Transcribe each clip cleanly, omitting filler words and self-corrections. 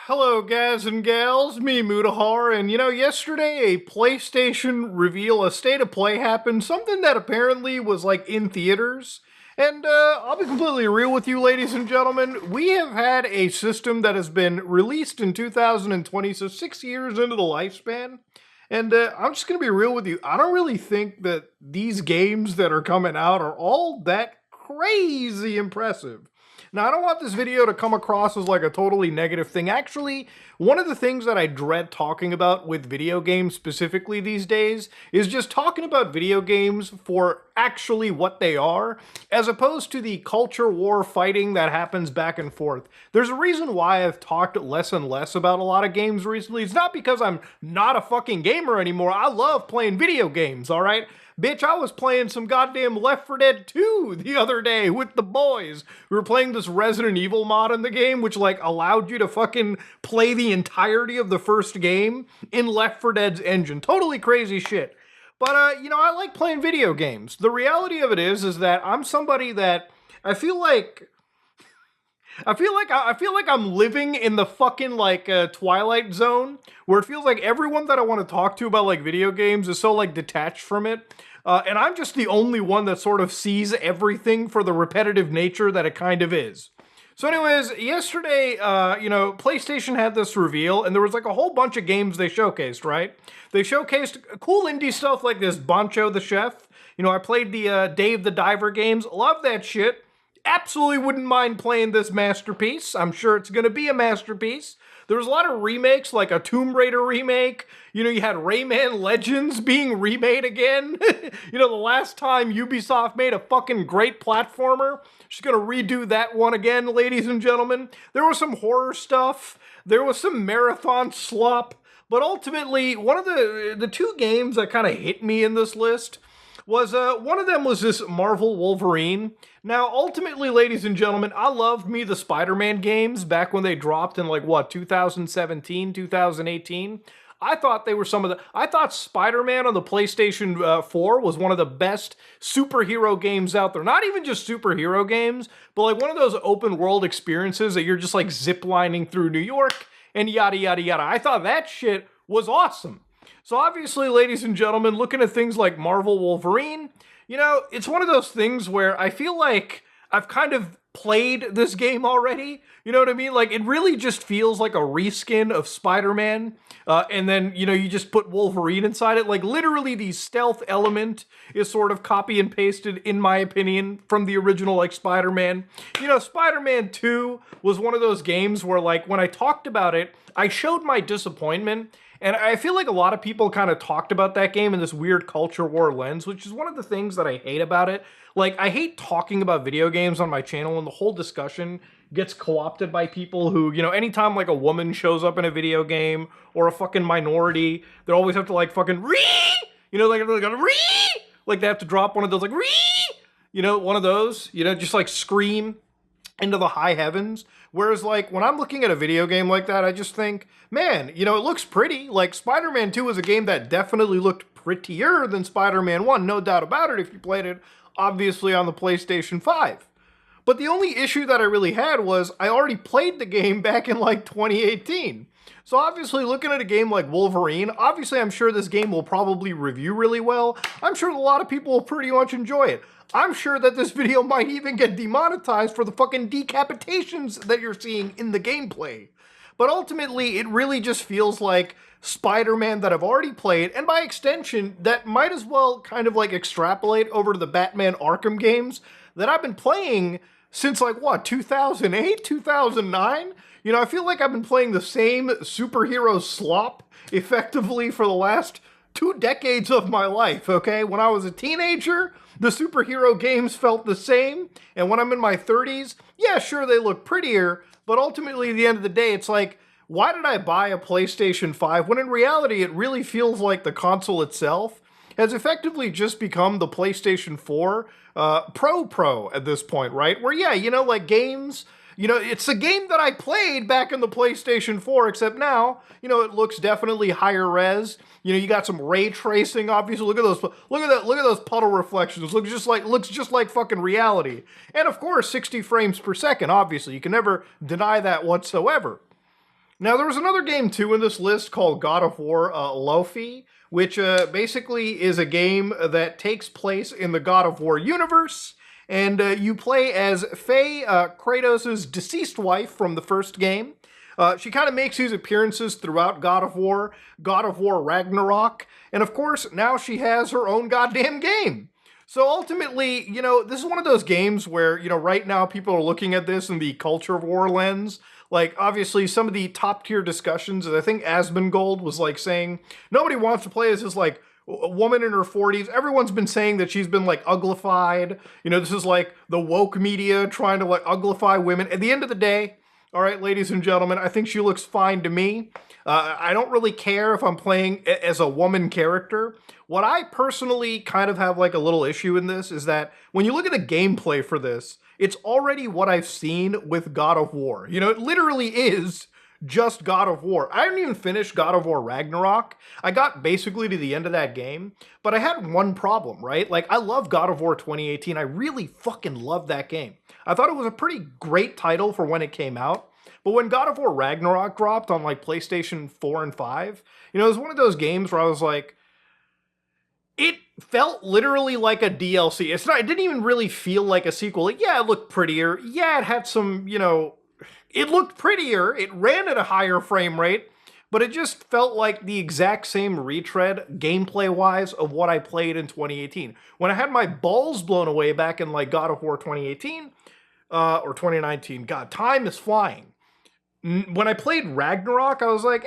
Hello, guys and gals, me Mudahar, and yesterday a PlayStation reveal, a state of play happened, something that apparently was like in theaters. And I'll be completely real with you, ladies and gentlemen. We have had a system that has been released in 2020, so 6 years into the lifespan. And I'm just going to be real with you. I don't really think that these games that are coming out are all that crazy impressive. Now, I don't want this video to come across as like a totally negative thing. Actually, one of the things that I dread talking about with video games specifically these days is just talking about video games for actually what they are, as opposed to the culture war fighting that happens back and forth. There's a reason why I've talked less and less about a lot of games recently. It's not because I'm not a fucking gamer anymore. I love playing video games, all right? Bitch, I was playing some goddamn Left 4 Dead 2 the other day with the boys. We were playing this Resident Evil mod in the game, which like allowed you to fucking play the entirety of the first game in Left 4 Dead's engine. Totally crazy shit. But, I like playing video games. The reality of it is that I'm somebody that I feel like I'm living in the fucking like Twilight Zone, where it feels like everyone that I want to talk to about like video games is so like detached from it, and I'm just the only one that sort of sees everything for the repetitive nature that it kind of is. So anyways, yesterday, PlayStation had this reveal, and there was like a whole bunch of games they showcased, right? They showcased cool indie stuff like this Bancho the Chef. I played the Dave the Diver games. Love that shit. Absolutely wouldn't mind playing this masterpiece. I'm sure it's going to be a masterpiece. There was a lot of remakes, like a Tomb Raider remake. You had Rayman Legends being remade again. The last time Ubisoft made a fucking great platformer. She's going to redo that one again, ladies and gentlemen. There was some horror stuff. There was some marathon slop. But ultimately, one of the two games that kind of hit me in this list was one of them was this Marvel Wolverine. Now, ultimately, ladies and gentlemen, I loved me the Spider-Man games back when they dropped in 2017, 2018. I thought I thought Spider-Man on the PlayStation 4 was one of the best superhero games out there. Not even just superhero games, but like one of those open world experiences that you're just like ziplining through New York and yada, yada, yada. I thought that shit was awesome. So obviously, ladies and gentlemen, looking at things like Marvel Wolverine, it's one of those things where I feel like I've kind of played this game already. You know what I mean? Like, it really just feels like a reskin of Spider-Man. And then, you just put Wolverine inside it. Like, literally, the stealth element is sort of copy and pasted, in my opinion, from the original, like, Spider-Man. Spider-Man 2 was one of those games where, like, when I talked about it, I showed my disappointment. And I feel like a lot of people kind of talked about that game in this weird culture war lens, which is one of the things that I hate about it. Like, I hate talking about video games on my channel, and the whole discussion gets co-opted by people who, anytime like a woman shows up in a video game or a fucking minority, they always have to like fucking like they have to drop one of those like one of those, just like scream into the high heavens. Whereas, like, when I'm looking at a video game like that, I just think, man, it looks pretty. Like, Spider-Man 2 is a game that definitely looked prettier than Spider-Man 1, no doubt about it, if you played it, obviously, on the PlayStation 5. But the only issue that I really had was I already played the game back in, like, 2018. So obviously, looking at a game like Wolverine, obviously I'm sure this game will probably review really well. I'm sure a lot of people will pretty much enjoy it. I'm sure that this video might even get demonetized for the fucking decapitations that you're seeing in the gameplay. But ultimately, it really just feels like Spider-Man that I've already played, and by extension, that might as well kind of like extrapolate over to the Batman Arkham games that I've been playing since 2008, 2009? I feel like I've been playing the same superhero slop effectively for the last 2 decades of my life, okay? When I was a teenager, the superhero games felt the same, and when I'm in my 30s, yeah, sure, they look prettier, but ultimately, at the end of the day, it's like, why did I buy a PlayStation 5 when in reality, it really feels like the console itself has effectively just become the PlayStation 4 Pro at this point, right? Where, yeah, like games, it's a game that I played back in the PlayStation 4, except now, it looks definitely higher res. You got some ray tracing, obviously. Look at those puddle reflections. Looks just like fucking reality. And of course, 60 frames per second, obviously. You can never deny that whatsoever. Now, there was another game too in this list called God of War Lofi, which basically is a game that takes place in the God of War universe, and you play as Faye, Kratos' deceased wife from the first game. She kind of makes these appearances throughout God of War Ragnarok, and of course, now she has her own goddamn game. So ultimately, this is one of those games where, right now people are looking at this in the culture war lens. Like, obviously, some of the top tier discussions, I think Asmongold was like saying, nobody wants to play as this like a woman in her 40s. Everyone's been saying that she's been like uglified. This is like the woke media trying to like uglify women. At the end of the day, all right, ladies and gentlemen, I think she looks fine to me. I don't really care if I'm playing as a woman character. What I personally kind of have like a little issue in this is that when you look at the gameplay for this, it's already what I've seen with God of War. It literally is just God of War. I didn't even finish God of War Ragnarok. I got basically to the end of that game, but I had one problem, right? Like, I love God of War 2018. I really fucking love that game. I thought it was a pretty great title for when it came out. But when God of War Ragnarok dropped on like PlayStation 4 and 5, it was one of those games where I was like, it felt literally like a DLC. It didn't even really feel like a sequel. Like, yeah, it looked prettier. Yeah, it had some, it looked prettier. It ran at a higher frame rate, but it just felt like the exact same retread gameplay-wise of what I played in 2018. When I had my balls blown away back in like God of War 2018, or 2019, God, time is flying. When I played Ragnarok, I was like,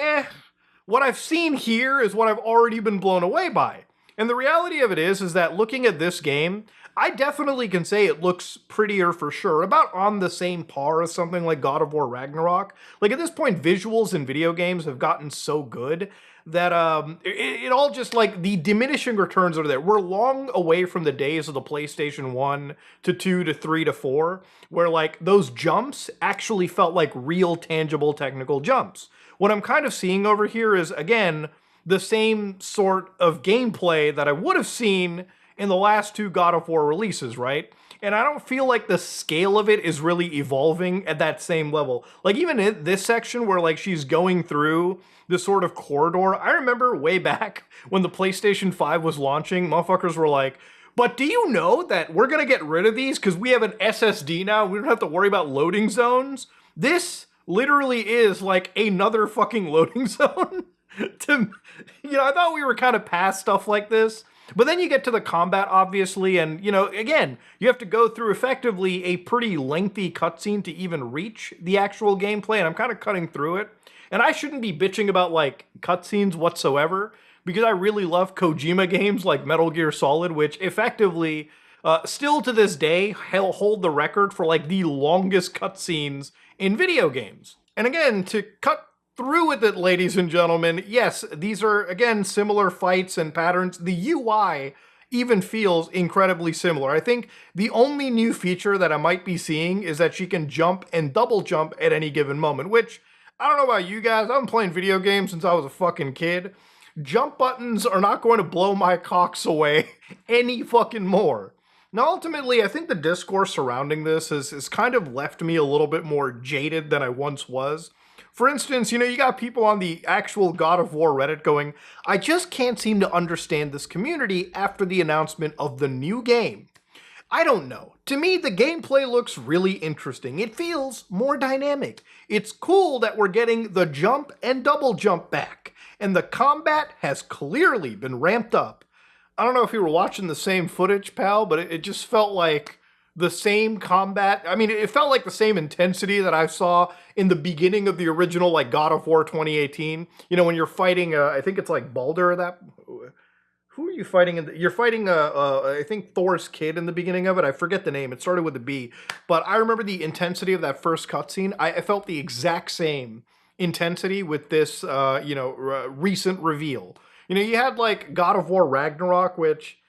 what I've seen here is what I've already been blown away by. And the reality of it is that looking at this game, I definitely can say it looks prettier for sure, about on the same par as something like God of War Ragnarok. Like, at this point, visuals in video games have gotten so good that it all just, like, the diminishing returns are there. We're long away from the days of the PlayStation 1 to 2 to 3 to 4, where, like, those jumps actually felt like real, tangible, technical jumps. What I'm kind of seeing over here is, again, the same sort of gameplay that I would have seen in the last two God of War releases, right? And I don't feel like the scale of it is really evolving at that same level. Like, even in this section where, like, she's going through this sort of corridor, I remember way back when the PlayStation 5 was launching, motherfuckers were like, but do you know that we're gonna get rid of these because we have an SSD now? We don't have to worry about loading zones? This literally is like another fucking loading zone. I thought we were kind of past stuff like this. But then you get to the combat, obviously, and, again, you have to go through effectively a pretty lengthy cutscene to even reach the actual gameplay, and I'm kind of cutting through it. And I shouldn't be bitching about, like, cutscenes whatsoever, because I really love Kojima games like Metal Gear Solid, which effectively, still to this day, hold the record for, like, the longest cutscenes in video games. And again, to cut through with it, ladies and gentlemen, yes, these are, again, similar fights and patterns. The UI even feels incredibly similar. I think the only new feature that I might be seeing is that she can jump and double jump at any given moment, which, I don't know about you guys, I've been playing video games since I was a fucking kid. Jump buttons are not going to blow my cocks away any fucking more. Now, ultimately, I think the discourse surrounding this has kind of left me a little bit more jaded than I once was. For instance, you got people on the actual God of War Reddit going, I just can't seem to understand this community after the announcement of the new game. I don't know. To me, the gameplay looks really interesting. It feels more dynamic. It's cool that we're getting the jump and double jump back, and the combat has clearly been ramped up. I don't know if you were watching the same footage, pal, but it just felt like the same combat. I mean, it felt like the same intensity that I saw in the beginning of the original, like, God of War 2018. When you're fighting, I think it's like Baldur, who are you fighting? You're fighting, I think Thor's kid in the beginning of it. I forget the name. It started with a B. But I remember the intensity of that first cutscene. I felt the exact same intensity with this, recent reveal. You had, like, God of War Ragnarok, which,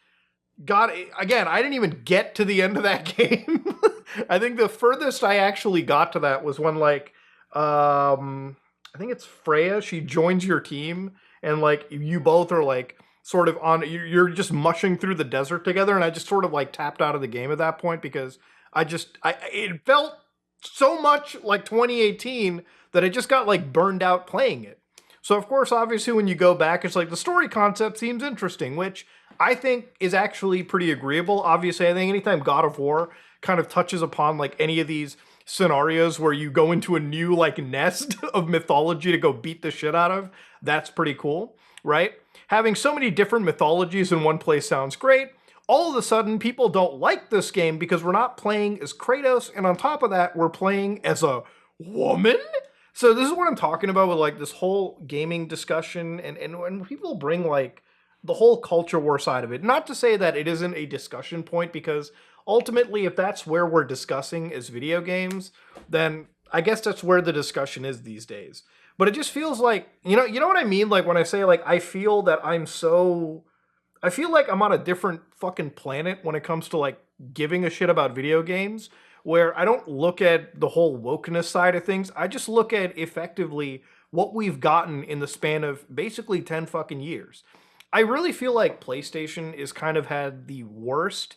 God, again, I didn't even get to the end of that game. I think the furthest I actually got to that was when, like, I think it's Freya, she joins your team, and, like, you both are, like, sort of on, you're just mushing through the desert together, and I just sort of, like, tapped out of the game at that point because it felt so much like 2018 that I just got like burned out playing it. So of course, obviously, when you go back, it's like the story concept seems interesting, which I think is actually pretty agreeable. Obviously, I think anytime God of War kind of touches upon like any of these scenarios where you go into a new like nest of mythology to go beat the shit out of, that's pretty cool, right? Having so many different mythologies in one place sounds great. All of a sudden, people don't like this game because we're not playing as Kratos, and on top of that, we're playing as a woman? So this is what I'm talking about with like this whole gaming discussion, and when people bring like the whole culture war side of it. Not to say that it isn't a discussion point, because ultimately, if that's where we're discussing is video games, then I guess that's where the discussion is these days. But it just feels like, you know what I mean? Like when I say like I feel that I feel like I'm on a different fucking planet when it comes to like giving a shit about video games, where I don't look at the whole wokeness side of things. I just look at effectively what we've gotten in the span of basically 10 fucking years. I really feel like PlayStation is kind of had the worst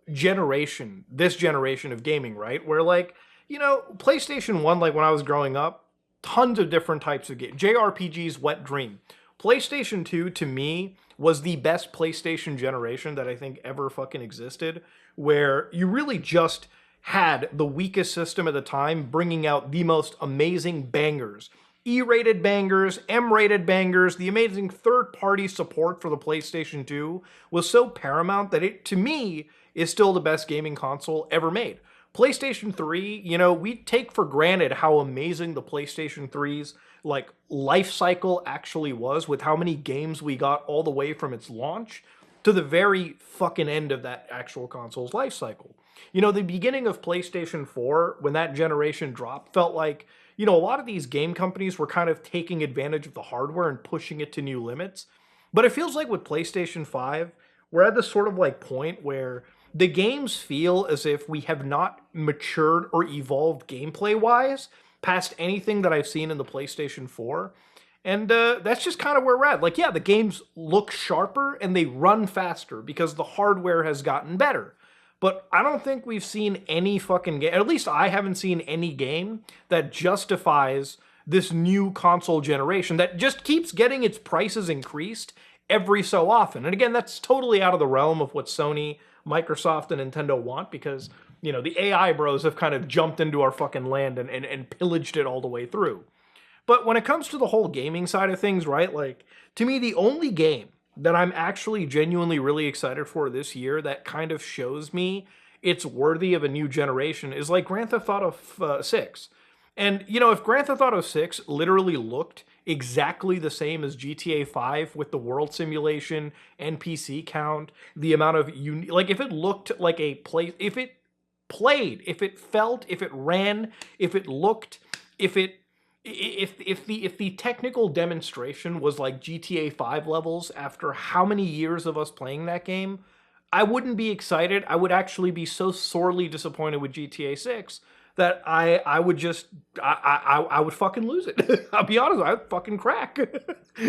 this generation of gaming, right? Where like, PlayStation 1, like when I was growing up, tons of different types of games. JRPGs, wet dream. PlayStation 2, to me, was the best PlayStation generation that I think ever fucking existed, where you really just had the weakest system at the time bringing out the most amazing bangers. E-rated bangers, M-rated bangers, the amazing third-party support for the PlayStation 2 was so paramount that it, to me, is still the best gaming console ever made. PlayStation 3, we take for granted how amazing the PlayStation 3's like life cycle actually was, with how many games we got all the way from its launch to the very fucking end of that actual console's life cycle. The beginning of PlayStation 4, when that generation dropped, felt like, a lot of these game companies were kind of taking advantage of the hardware and pushing it to new limits. But it feels like with PlayStation 5, we're at this sort of like point where the games feel as if we have not matured or evolved gameplay-wise past anything that I've seen in the PlayStation 4. And that's just kind of where we're at. Like, yeah, the games look sharper and they run faster because the hardware has gotten better. But I don't think we've seen any fucking game, at least I haven't seen any game that justifies this new console generation that just keeps getting its prices increased every so often. And again, that's totally out of the realm of what Sony, Microsoft, and Nintendo want, because, the AI bros have kind of jumped into our fucking land and pillaged it all the way through. But when it comes to the whole gaming side of things, right, like, to me, the only game that I'm actually genuinely really excited for this year that kind of shows me it's worthy of a new generation is like Grand Theft Auto 6. And, if Grand Theft Auto 6 literally looked exactly the same as GTA 5 with the world simulation, NPC count, the amount of, like, if it looked like a place, if it played, if it felt, if it ran, if it looked, if the technical demonstration was like GTA 5 levels after how many years of us playing that game, I wouldn't be excited. I would actually be so sorely disappointed with GTA 6 that I would just, I would fucking lose it. I'll be honest, I'd fucking crack.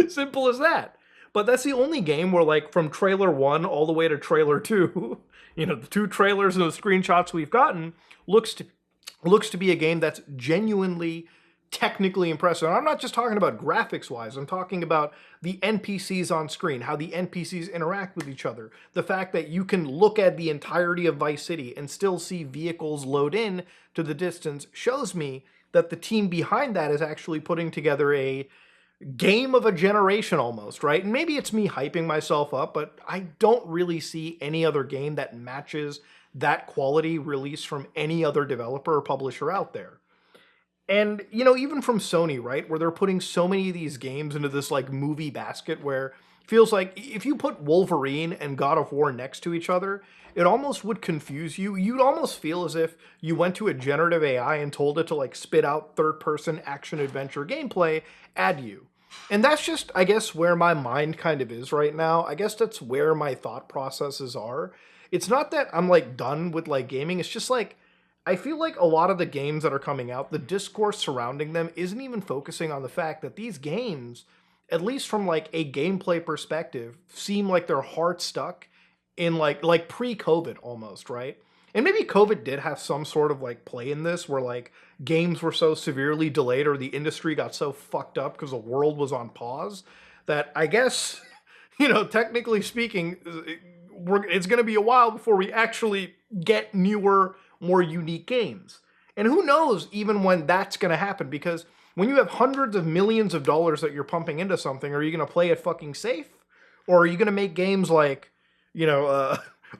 Simple as that. But that's the only game where, like, from trailer 1 all the way to trailer 2, the 2 trailers and the screenshots we've gotten, looks to be a game that's genuinely technically impressive. And I'm not just talking about graphics wise, I'm talking about the NPCs on screen, how the NPCs interact with each other, the fact that you can look at the entirety of Vice City and still see vehicles load in to the distance, shows me that the team behind that is actually putting together a game of a generation almost, right? And maybe it's me hyping myself up, but I don't really see any other game that matches that quality released from any other developer or publisher out there. And, even from Sony, right, where they're putting so many of these games into this, like, movie basket where it feels like if you put Wolverine and God of War next to each other, it almost would confuse you. You'd almost feel as if you went to a generative AI and told it to, like, spit out third-person action-adventure gameplay at you. And that's just, I guess, where my mind kind of is right now. I guess that's where my thought processes are. It's not that I'm, like, done with, like, gaming. It's just, like, I feel like a lot of the games that are coming out, the discourse surrounding them isn't even focusing on the fact that these games, at least from like a gameplay perspective, seem like they're hard stuck in like pre-COVID almost, right? And maybe COVID did have some sort of like play in this where like games were so severely delayed or the industry got so fucked up because the world was on pause that I guess, technically speaking, it's going to be a while before we actually get newer, more unique games. And who knows even when that's going to happen, because when you have hundreds of millions of dollars that you're pumping into something, are you going to play it fucking safe? Or are you going to make games like,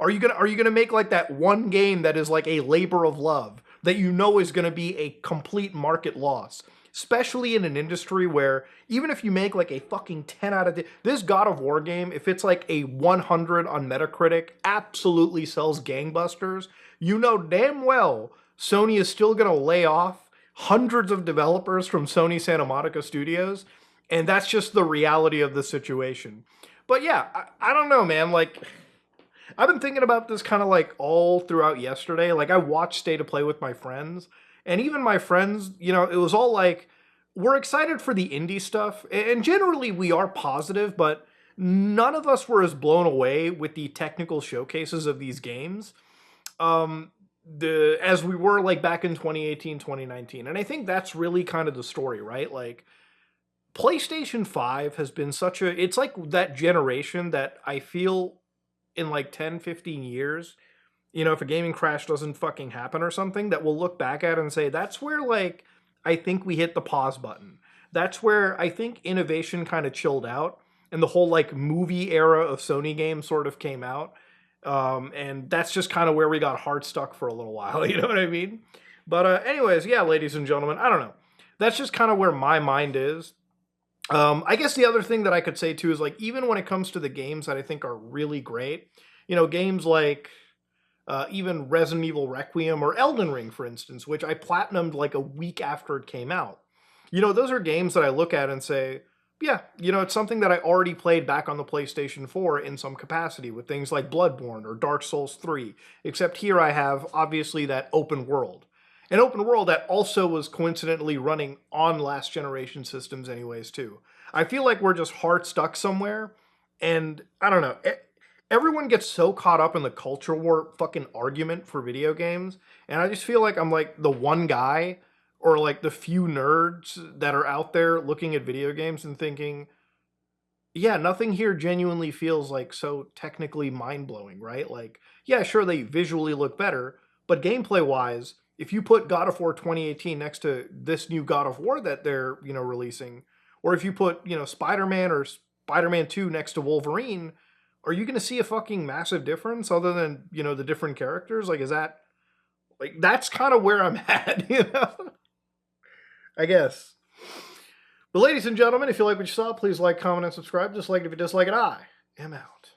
are you gonna make like that one game that is like a labor of love that is gonna be a complete market loss? Especially in an industry where even if you make like a fucking 10 out of 10, this God of War game, if it's like a 100 on Metacritic, absolutely sells gangbusters. You know damn well Sony is still gonna lay off hundreds of developers from Sony Santa Monica Studios, and that's just the reality of the situation. But yeah, I don't know, man. Like, I've been thinking about this kind of like all throughout yesterday. Like, I watched State of Play with my friends, and even my friends, it was all like, we're excited for the indie stuff, and generally we are positive, but none of us were as blown away with the technical showcases of these games as we were like back in 2018, 2019. And I think that's really kind of the story, right? Like, PlayStation 5 has been it's like that generation that I feel in like 10, 15 years, if a gaming crash doesn't fucking happen or something, that we'll look back at and say, that's where like, I think we hit the pause button. That's where I think innovation kind of chilled out and the whole like movie era of Sony games sort of came out. And that's just kind of where we got hard stuck for a little while. You know what I mean? But anyways, yeah, ladies and gentlemen, I don't know. That's just kind of where my mind is. I guess the other thing that I could say too is like, even when it comes to the games that I think are really great, games like even Resident Evil Requiem or Elden Ring, for instance, which I platinumed like a week after it came out. Those are games that I look at and say, yeah, it's something that I already played back on the PlayStation 4 in some capacity with things like Bloodborne or Dark Souls 3, except here I have obviously that open world. An open world that also was coincidentally running on last generation systems anyways too. I feel like we're just hard stuck somewhere, and I don't know. Everyone gets so caught up in the culture war fucking argument for video games, and I just feel like I'm like the one guy or like the few nerds that are out there looking at video games and thinking, yeah, nothing here genuinely feels like so technically mind-blowing, right? Like, yeah, sure, they visually look better, but gameplay-wise, if you put God of War 2018 next to this new God of War that they're, releasing, or if you put, Spider-Man or Spider-Man 2 next to Wolverine, are you going to see a fucking massive difference other than, the different characters? Like, is that, like, that's kind of where I'm at, I guess. But ladies and gentlemen, if you like what you saw, please like, comment, and subscribe. Just like it if you dislike it, I am out.